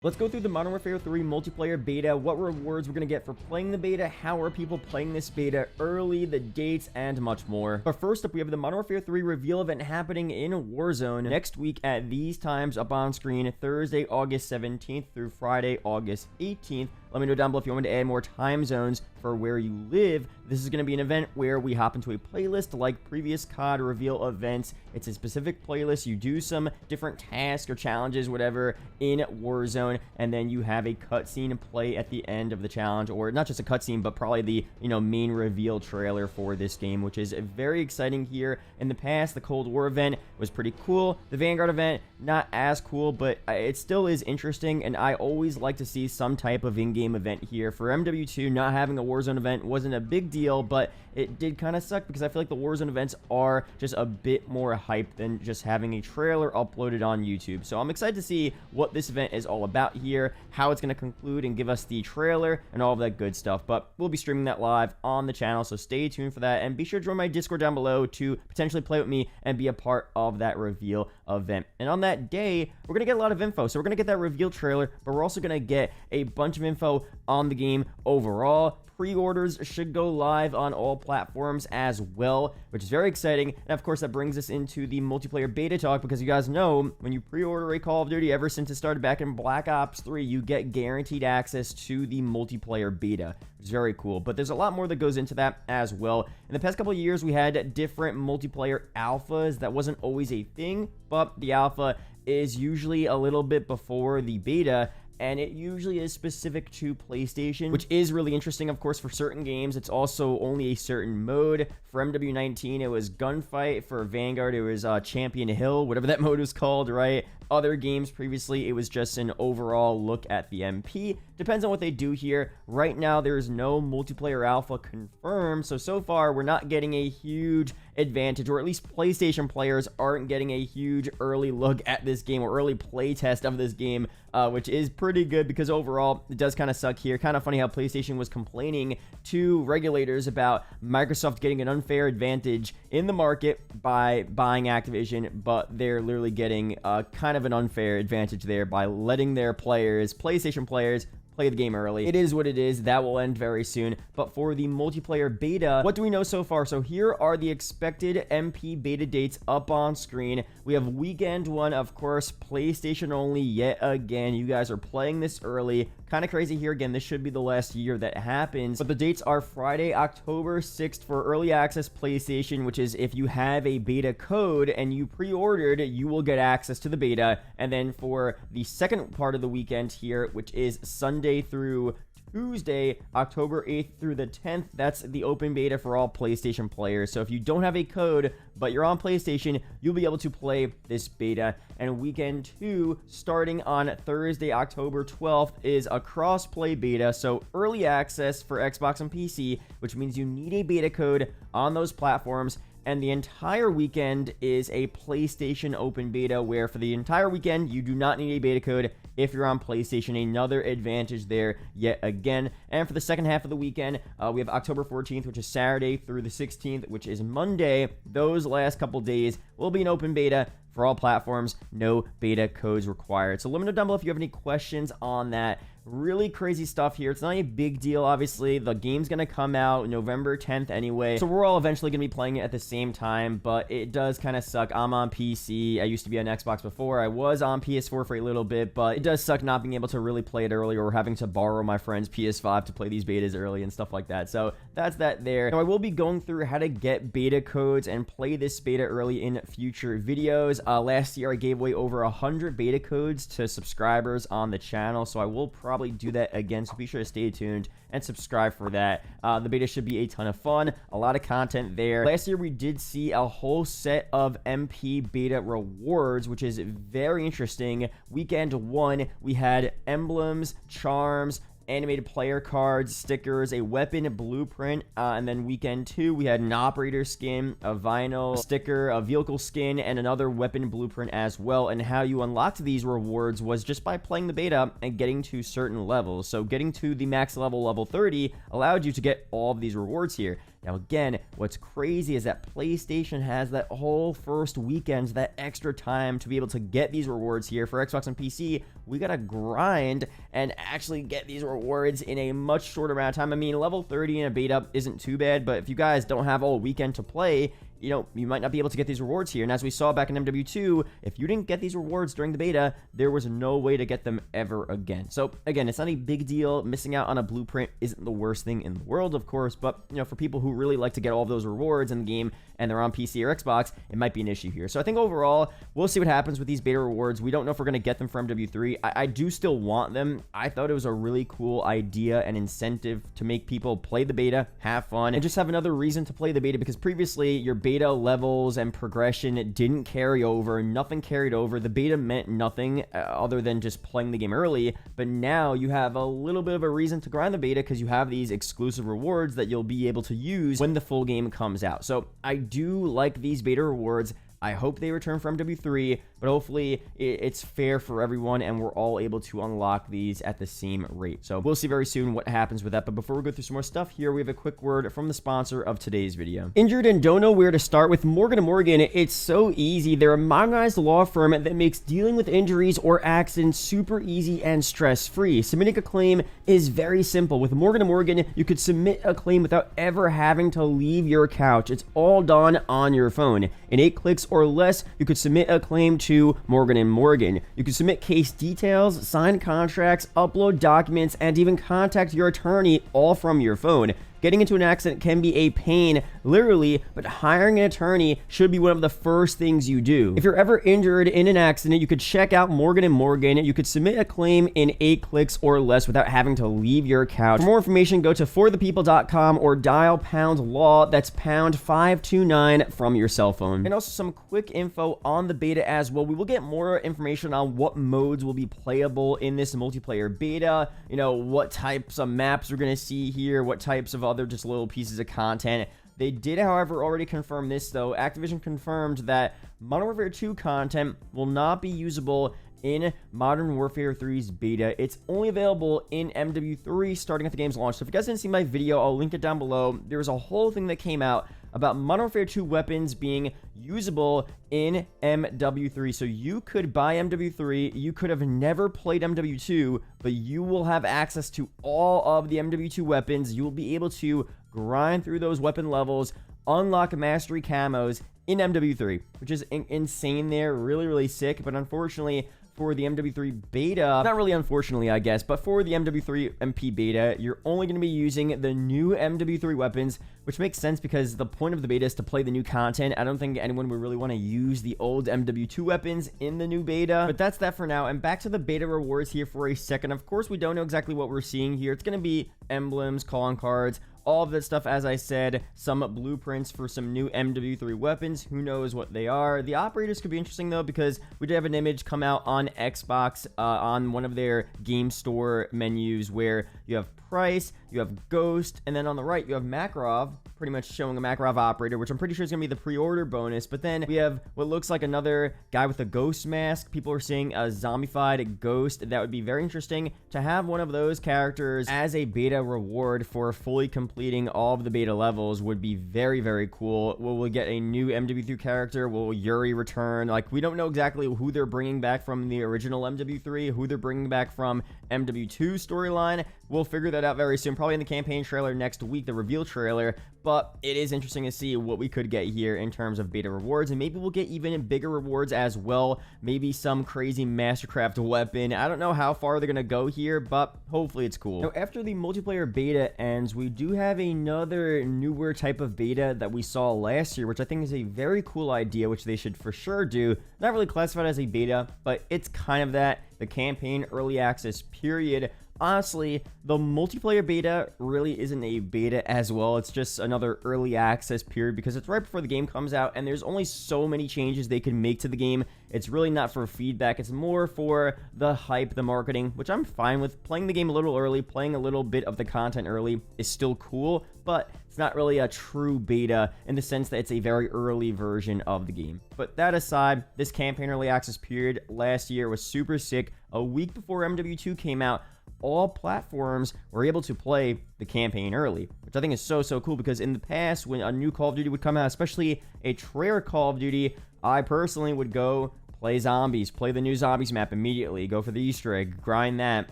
Let's go through the Modern Warfare 3 Multiplayer Beta, what rewards we're going to get for playing the beta, how are people playing this beta early, the dates, and much more. But first up, we have the Modern Warfare 3 reveal event happening in Warzone next week at these times up on screen, Thursday, August 17th through Friday, August 18th. Let me know down below if you want me to add more time zones for where you live. This is going to be an event where we hop into a playlist like previous COD reveal events. It's a specific playlist. You do some different tasks or challenges, whatever, in Warzone, and then you have a cutscene play at the end of the challenge, or not just a cutscene, but probably the main reveal trailer for this game, which is very exciting here. In the past, the Cold War event was pretty cool. The Vanguard event, not as cool, but it still is interesting, and I always like to see some type of in-game event here. For MW2, not having a Warzone event wasn't a big deal, but it did kind of suck because I feel like the Warzone events are just a bit more hype than just having a trailer uploaded on YouTube. So I'm excited to see what this event is all about here, how it's going to conclude and give us the trailer and all of that good stuff. But we'll be streaming that live on the channel, so stay tuned for that, and be sure to join my Discord down below to potentially play with me and be a part of that reveal event. And on that day, we're going to get a lot of info. So we're going to get that reveal trailer, but we're also going to get a bunch of info on the game overall. Pre-orders should go live on all platforms as well, which is very exciting. And of course, that brings us into the multiplayer beta talk, because you guys know when you pre-order a Call of Duty, ever since it started back in Black Ops 3, you get guaranteed access to the multiplayer beta, which is very cool. But there's a lot more that goes into that as well. In the past couple of years, we had different multiplayer alphas. That wasn't always a thing, but the alpha is usually a little bit before the beta, and it usually is specific to PlayStation, which is really interesting. Of course, for certain games, it's also only a certain mode. For MW19, it was Gunfight. For Vanguard, it was Champion Hill, whatever that mode was called, right? Other games previously, it was just an overall look at the MP. Depends on what they do here. Right now, there is no multiplayer alpha confirmed, so far, we're not getting a huge advantage, or at least PlayStation players aren't getting a huge early look at this game or early play test of this game, which is pretty good, because overall it does kind of suck here. Kind of funny how PlayStation was complaining to regulators about Microsoft getting an unfair advantage in the market by buying Activision, but they're literally getting kind of an unfair advantage there by letting their players, PlayStation players, play the game early. It is what it is. That will end very soon. But for the multiplayer beta, what do we know so far? So here are the expected MP beta dates up on screen. We have weekend 1, of course, PlayStation only yet again. You guys are playing this early. Kind of crazy here. Again, this should be the last year that happens. But the dates are Friday, October 6th for early access PlayStation, which is if you have a beta code and you pre-ordered, you will get access to the beta. And then for the second part of the weekend here, which is Sunday through Tuesday, October 8th through the 10th, that's the open beta for all PlayStation players. So if you don't have a code, but you're on PlayStation, you'll be able to play this beta. And weekend 2, starting on Thursday, October 12th, is a cross-play beta. So early access for Xbox and PC, which means you need a beta code on those platforms. And the entire weekend is a PlayStation open beta, where for the entire weekend, you do not need a beta code if you're on PlayStation. Another advantage there yet again. And for the second half of the weekend, we have October 14th, which is Saturday, through the 16th, which is Monday. Those last couple days will be an open beta for all platforms. No beta codes required. So let me know down below if you have any questions on that. Really crazy stuff here. It's not a big deal, obviously. The game's going to come out November 10th anyway, so we're all eventually going to be playing it at the same time, but it does kind of suck. I'm on PC. I used to be on Xbox before. I was on PS4 for a little bit, but it does suck not being able to really play it early, or having to borrow my friend's PS5 to play these betas early and stuff like that. So that's that there. Now, I will be going through how to get beta codes and play this beta early in future videos. Last year, I gave away over 100 beta codes to subscribers on the channel, so I will probably do that again, so be sure to stay tuned and subscribe for that. The beta should be a ton of fun, a lot of content there. Last year, we did see a whole set of MP beta rewards, which is very interesting. Weekend 1, we had emblems, charms, animated player cards, stickers, a weapon blueprint, and then weekend 2, we had an operator skin, a vinyl sticker, a vehicle skin, and another weapon blueprint as well. And how you unlocked these rewards was just by playing the beta and getting to certain levels. So getting to the max level, level 30, allowed you to get all of these rewards here. Now again, what's crazy is that PlayStation has that whole first weekend, that extra time to be able to get these rewards here. For Xbox and PC, we gotta grind and actually get these rewards in a much shorter amount of time. I mean, level 30 in a beta isn't too bad, but if you guys don't have all weekend to play, you know, you might not be able to get these rewards here. And as we saw back in MW2, if you didn't get these rewards during the beta, there was no way to get them ever again. So again, it's not a big deal. Missing out on a blueprint isn't the worst thing in the world, of course, but you know, for people who really like to get all of those rewards in the game and they're on PC or Xbox, it might be an issue here. So I think overall, we'll see what happens with these beta rewards. We don't know if we're going to get them for MW3. I do still want them. I thought it was a really cool idea and incentive to make people play the beta, have fun, and just have another reason to play the beta, because previously your beta levels and progression didn't carry over. Nothing carried over. The beta meant nothing other than just playing the game early, but now you have a little bit of a reason to grind the beta because you have these exclusive rewards that you'll be able to use when the full game comes out. So I do like these beta rewards. I hope they return from MW3, but hopefully it's fair for everyone and we're all able to unlock these at the same rate. So we'll see very soon what happens with that. But before we go through some more stuff here, we have a quick word from the sponsor of today's video. Injured and don't know where to start with Morgan & Morgan? It's so easy. They're a modernized law firm that makes dealing with injuries or accidents super easy and stress-free. Submitting a claim is very simple. With Morgan & Morgan, you could submit a claim without ever having to leave your couch. It's all done on your phone. In 8 clicks or less, you could submit a claim to Morgan & Morgan. You can submit case details, sign contracts, upload documents, and even contact your attorney all from your phone. Getting into an accident can be a pain, literally, but hiring an attorney should be one of the first things you do. If you're ever injured in an accident, you could check out Morgan & Morgan. You could submit a claim in 8 clicks or less without having to leave your couch. For more information, go to forthepeople.com or dial #law. That's #529 from your cell phone. And also some quick info on the beta as well. We will get more information on what modes will be playable in this multiplayer beta. You know, what types of maps we're going to see here, what types of other just little pieces of content. They did, however, already confirm this, though. Activision confirmed that Modern Warfare 2 content will not be usable in Modern Warfare 3's beta. It's only available in MW3 starting at the game's launch. So if you guys didn't see my video, I'll link it down below. There was a whole thing that came out about Modern Warfare 2 weapons being usable in MW3. So you could buy MW3, you could have never played MW2, but you will have access to all of the MW2 weapons. You will be able to grind through those weapon levels, unlock mastery camos in MW3, which is insane there, really, really sick. But unfortunately, for the MW3 beta, not really unfortunately, I guess, but for the MW3 MP beta, you're only going to be using the new MW3 weapons, which makes sense because the point of the beta is to play the new content. I don't think anyone would really want to use the old MW2 weapons in the new beta, but that's that for now. And back to the beta rewards here for a second. Of course, we don't know exactly what we're seeing here. It's going to be emblems, call-on cards, all of that stuff. As I said, some blueprints for some new MW3 weapons. Who knows what they are? The operators could be interesting, though, because we did have an image come out on Xbox on one of their game store menus where you have Price, you have Ghost, and then on the right you have Makarov, pretty much showing a Makarov operator, which I'm pretty sure is going to be the pre-order bonus. But then we have what looks like another guy with a ghost mask. People are seeing a zombified ghost. That would be very interesting to have one of those characters as a beta reward for fully completing all of the beta levels. Would be very, very cool. Will we get a new MW3 character? Will Yuri return? Like, we don't know exactly who they're bringing back from the original MW3, who they're bringing back from MW2 storyline. We'll figure that out very soon, probably in the campaign trailer next week, the reveal trailer. But it is interesting to see what we could get here in terms of beta rewards, and maybe we'll get even bigger rewards as well. Maybe some crazy Mastercraft weapon. I don't know how far they're gonna go here, but hopefully it's cool. Now, after the multiplayer beta ends, we do have another newer type of beta that we saw last year, which I think is a very cool idea, which they should for sure do. Not really classified as a beta, but it's kind of that, the campaign early access period. Honestly, the multiplayer beta really isn't a beta as well. It's just another early access period because it's right before the game comes out, and there's only so many changes they can make to the game. It's really not for feedback. It's more for the hype, the marketing, which I'm fine with. Playing the game a little early, playing a little bit of the content early is still cool, but it's not really a true beta in the sense that it's a very early version of the game. But that aside, this campaign early access period last year was super sick. A week before MW2 came out, all platforms were able to play the campaign early, which I think is so cool, because in the past, when a new Call of Duty would come out, especially a trailer Call of Duty, I personally would go play zombies, play the new zombies map immediately, go for the Easter egg, grind that,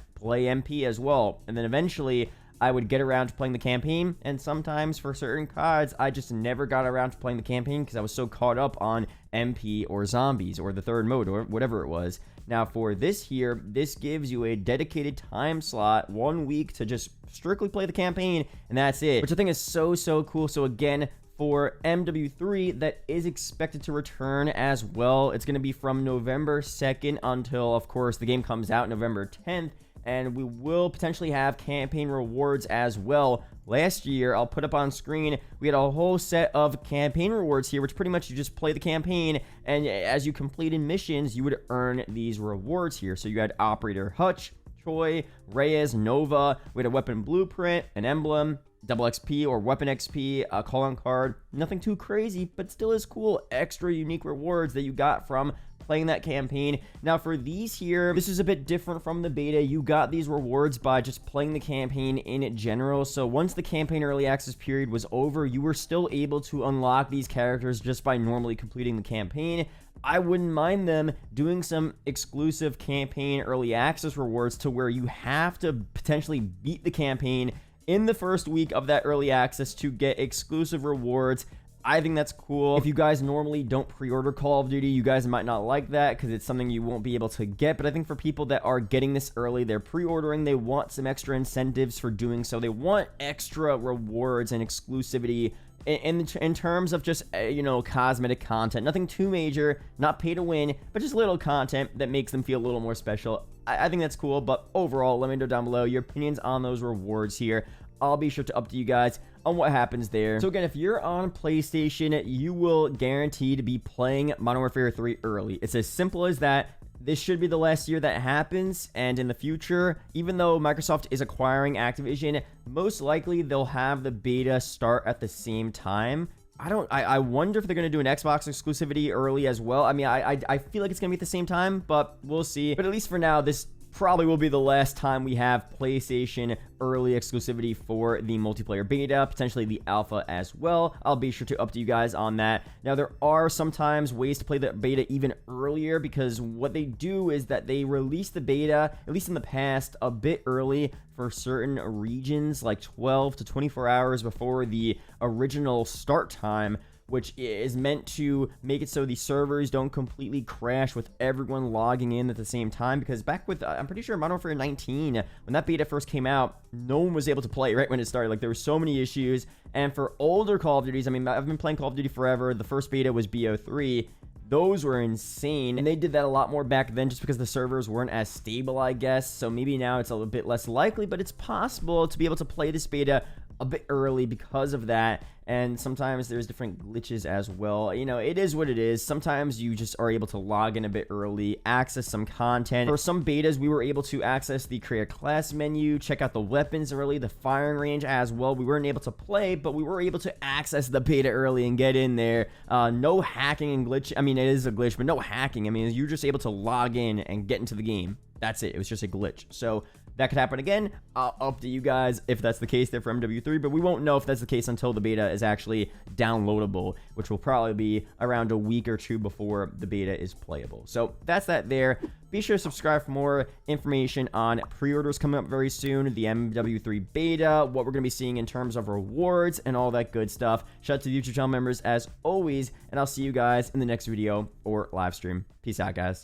play MP as well, and then eventually I would get around to playing the campaign. And sometimes for certain cards, I just never got around to playing the campaign because I was so caught up on MP or zombies or the third mode or whatever it was. Now for this here, this gives you a dedicated time slot, 1 week, to just strictly play the campaign, and that's it, which I think is so cool. So again, for MW3, that is expected to return as well. It's going to be from November 2nd until, of course, the game comes out November 10th, and we will potentially have campaign rewards as well. Last year, I'll put up on screen, we had a whole set of campaign rewards here, which pretty much you just play the campaign, and as you completed missions, you would earn these rewards here. So you had Operator Hutch, Choi, Reyes, Nova, we had a weapon blueprint, an emblem, double XP or weapon XP, a call-on card. Nothing too crazy, but still is cool. Extra unique rewards that you got from playing that campaign. Now for these here, this is a bit different from the beta. You got these rewards by just playing the campaign in general. So once the campaign early access period was over, you were still able to unlock these characters just by normally completing the campaign. I wouldn't mind them doing some exclusive campaign early access rewards to where you have to potentially beat the campaign in the first week of that early access to get exclusive rewards. I think that's cool. If you guys normally don't pre-order Call of Duty, you guys might not like that because it's something you won't be able to get. But I think for people that are getting this early, they're pre-ordering, they want some extra incentives for doing so. They want extra rewards and exclusivity in terms of just, you know, cosmetic content. Nothing too major, not pay to win, but just little content that makes them feel a little more special. I think that's cool, but overall, let me know down below your opinions on those rewards here. I'll be sure to update you guys on what happens there. So again, if you're on PlayStation, you will guarantee to be playing Modern Warfare 3 early. It's as simple as that. This should be the last year that happens, and in the future, even though Microsoft is acquiring Activision, most likely they'll have the beta start at the same time. I wonder if they're going to do an Xbox exclusivity early as well. I mean, I feel like it's going to be at the same time, but we'll see. But at least for now, this probably will be the last time we have PlayStation early exclusivity for the multiplayer beta, potentially the alpha as well. I'll be sure to update you guys on that. Now, there are sometimes ways to play the beta even earlier, because what they do is that they release the beta, at least in the past, a bit early for certain regions, like 12 to 24 hours before the original start time, which is meant to make it so the servers don't completely crash with everyone logging in at the same time. Because back with, I'm pretty sure Modern Warfare 19, when that beta first came out, no one was able to play right when it started. Like, there were so many issues. And for older Call of Duties, I mean, I've been playing Call of Duty forever. The first beta was BO3. Those were insane, and they did that a lot more back then just because the servers weren't as stable, I guess. So maybe now it's a little bit less likely, but it's possible to be able to play this beta a bit early because of that. And sometimes there's different glitches as well. You know, it is what it is. Sometimes you just are able to log in a bit early, access some content. For some betas, we were able to access the create a class menu, check out the weapons early, the firing range as well. We weren't able to play, but we were able to access the beta early and get in there. No hacking and glitch. I mean, it is a glitch, but no hacking. I mean, you're just able to log in and get into the game. That's it. It was just a glitch. So that could happen again. I'll update you guys if that's the case there for MW3, but we won't know if that's the case until the beta is actually downloadable, which will probably be around a week or two before the beta is playable. So that's that there. Be sure to subscribe for more information on pre-orders coming up very soon, the MW3 beta, what we're going to be seeing in terms of rewards, and all that good stuff. Shout out to the YouTube channel members as always, and I'll see you guys in the next video or live stream. Peace out, guys.